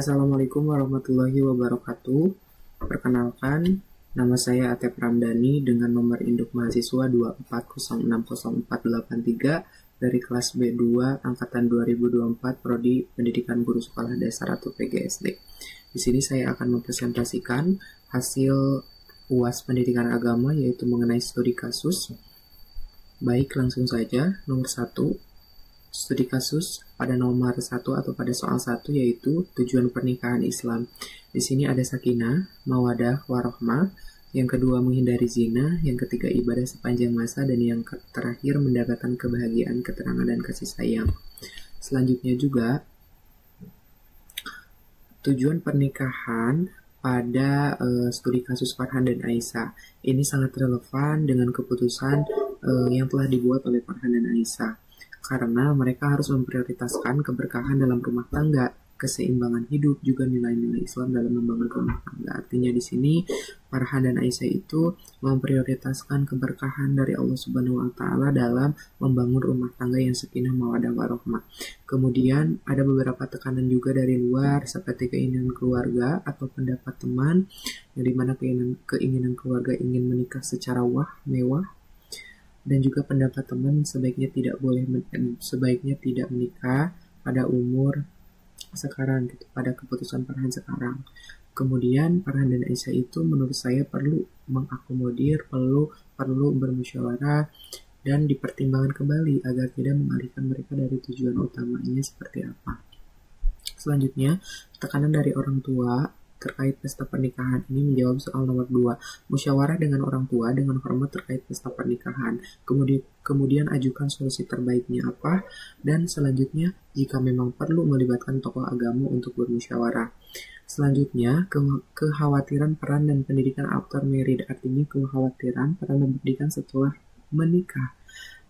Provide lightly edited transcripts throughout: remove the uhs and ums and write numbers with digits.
Assalamualaikum warahmatullahi wabarakatuh. Perkenalkan, nama saya Atep Ramdhani dengan nomor induk mahasiswa 240604883 dari kelas B2 angkatan 2024 Prodi Pendidikan Guru Sekolah Dasar atau PGSD. Di sini saya akan mempresentasikan hasil UAS Pendidikan Agama yaitu mengenai studi kasus. Baik, langsung saja. Nomor 1, studi kasus pada nomor 1 atau pada soal 1 yaitu tujuan pernikahan Islam. Di sini ada sakinah, mawadah, warohmah. Yang kedua menghindari zina, yang ketiga ibadah sepanjang masa, dan yang terakhir mendapatkan kebahagiaan, ketenangan, dan kasih sayang. Selanjutnya juga tujuan pernikahan pada studi kasus Farhan dan Aisyah. Ini sangat relevan dengan keputusan yang telah dibuat oleh Farhan dan Aisyah, karena mereka harus memprioritaskan keberkahan dalam rumah tangga, keseimbangan hidup, juga nilai-nilai Islam dalam membangun rumah tangga. Artinya di sini Farhan dan Aisyah itu memprioritaskan keberkahan dari Allah Subhanahu wa taala dalam membangun rumah tangga yang sakinah, mawaddah, warahmah. Kemudian ada beberapa tekanan juga dari luar seperti keinginan keluarga atau pendapat teman, yang dimana keinginan keluarga ingin menikah secara mewah, dan juga pendapat teman sebaiknya tidak menikah pada umur sekarang gitu, pada keputusan Farhan sekarang. Kemudian Farhan dan Aisyah itu menurut saya perlu mengakomodir, perlu bermusyawarah dan dipertimbangkan kembali agar tidak mengalihkan mereka dari tujuan utamanya seperti apa. Selanjutnya, tekanan dari orang tua terkait pesta pernikahan ini menjawab soal nomor 2. Musyawarah dengan orang tua dengan hormat terkait pesta pernikahan. Kemudian ajukan solusi terbaiknya apa, dan selanjutnya jika memang perlu melibatkan tokoh agama untuk bermusyawarah. Selanjutnya, kekhawatiran peran dan pendidikan after married, artinya kekhawatiran peran dan pendidikan setelah menikah.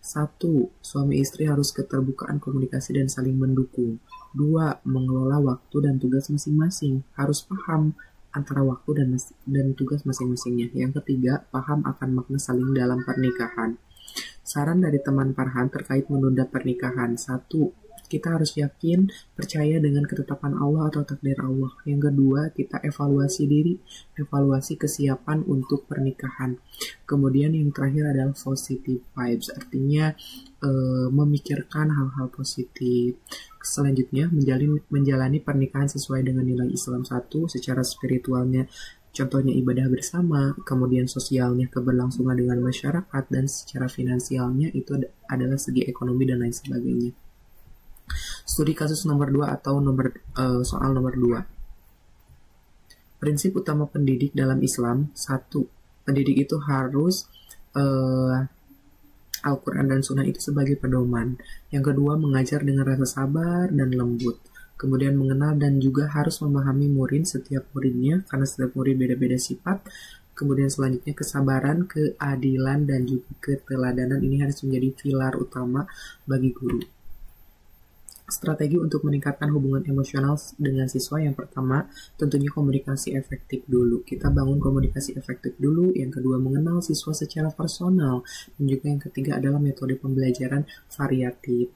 1. Suami istri harus keterbukaan komunikasi dan saling mendukung. 2. Mengelola waktu dan tugas masing-masing. Harus paham antara waktu dan tugas masing-masingnya. Yang ketiga, paham akan makna saling dalam pernikahan. Saran dari teman Farhan terkait menunda pernikahan. 1. Kita harus yakin, percaya dengan ketetapan Allah atau takdir Allah. Yang kedua, kita evaluasi diri, evaluasi kesiapan untuk pernikahan. Kemudian yang terakhir adalah positive vibes, artinya memikirkan hal-hal positif. Selanjutnya, menjalani pernikahan sesuai dengan nilai Islam. 1. Secara spiritualnya, contohnya ibadah bersama, kemudian sosialnya keberlangsungan dengan masyarakat, dan secara finansialnya itu adalah segi ekonomi dan lain sebagainya. Studi kasus nomor 2 atau soal nomor 2. Prinsip utama pendidik dalam Islam. 1. Pendidik itu harus Al-Quran dan Sunnah itu sebagai pedoman. Yang kedua, mengajar dengan rasa sabar dan lembut. Kemudian mengenal dan juga harus memahami setiap muridnya, karena setiap murid beda-beda sifat. Kemudian selanjutnya kesabaran, keadilan, dan juga keteladanan ini harus menjadi pilar utama bagi guru. Strategi untuk meningkatkan hubungan emosional dengan siswa. Yang pertama, tentunya komunikasi efektif dulu. Kita bangun komunikasi efektif dulu. Yang kedua, mengenal siswa secara personal. Dan juga yang ketiga adalah metode pembelajaran variatif.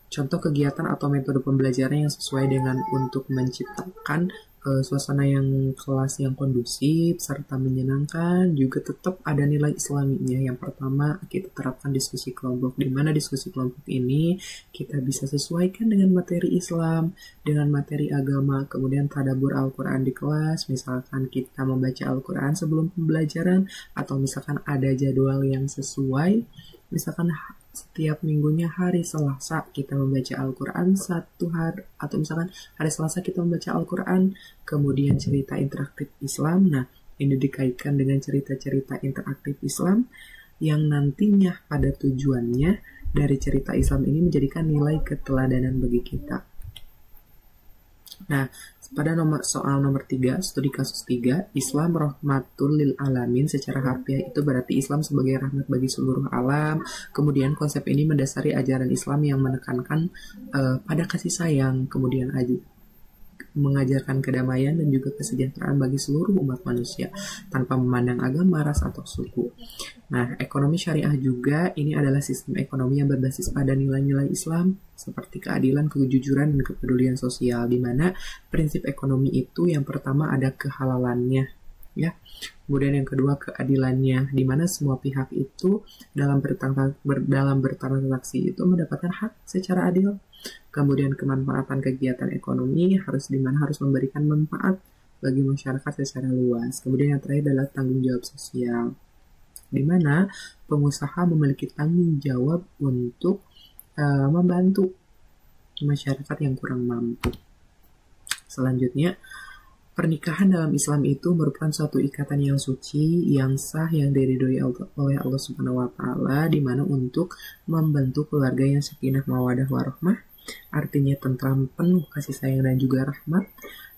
Contoh kegiatan atau metode pembelajaran yang sesuai dengan untuk menciptakan suasana kelas yang kondusif serta menyenangkan, juga tetap ada nilai islaminya. Yang pertama, kita terapkan diskusi kelompok, di mana diskusi kelompok ini kita bisa sesuaikan dengan materi Islam, dengan materi agama. Kemudian tadabbur Al-Quran di kelas, misalkan kita membaca Al-Quran sebelum pembelajaran, atau misalkan ada jadwal yang sesuai, misalkan setiap minggunya hari Selasa kita membaca Al-Quran satu hari, atau misalkan hari Selasa kita membaca Al-Quran, kemudian cerita interaktif Islam. Nah, ini dikaitkan dengan cerita-cerita interaktif Islam yang nantinya pada tujuannya dari cerita Islam ini menjadikan nilai keteladanan bagi kita. Nah, pada soal nomor 3, studi kasus 3, Islam rahmatul lil alamin. Secara harfiah itu berarti Islam sebagai rahmat bagi seluruh alam. Kemudian konsep ini mendasari ajaran Islam yang menekankan pada kasih sayang. Kemudian mengajarkan kedamaian dan juga kesejahteraan bagi seluruh umat manusia tanpa memandang agama, ras, atau suku. Nah, ekonomi syariah juga ini adalah sistem ekonomi yang berbasis pada nilai-nilai Islam seperti keadilan, kejujuran, dan kepedulian sosial, di mana prinsip ekonomi itu yang pertama ada kehalalannya, ya. Kemudian yang kedua keadilannya, di mana semua pihak itu dalam bertransaksi itu mendapatkan hak secara adil. Kemudian kemanfaatan kegiatan ekonomi harus memberikan manfaat bagi masyarakat secara luas. Kemudian yang terakhir adalah tanggung jawab sosial, di mana pengusaha memiliki tanggung jawab untuk membantu masyarakat yang kurang mampu. Selanjutnya, pernikahan dalam Islam itu merupakan suatu ikatan yang suci, yang sah, yang diridhoi oleh Allah Subhanahu wa taala, di mana untuk membentuk keluarga yang sakinah mawaddah warahmah, artinya tentram, penuh kasih sayang dan juga rahmat,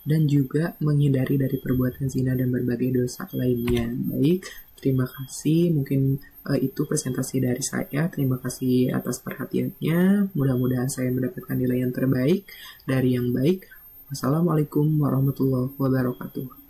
dan juga menghindari dari perbuatan zina dan berbagai dosa lainnya. Baik, terima kasih. Mungkin itu presentasi dari saya. Terima kasih atas perhatiannya. Mudah-mudahan saya mendapatkan nilai yang terbaik dari yang baik. Wassalamualaikum warahmatullahi wabarakatuh.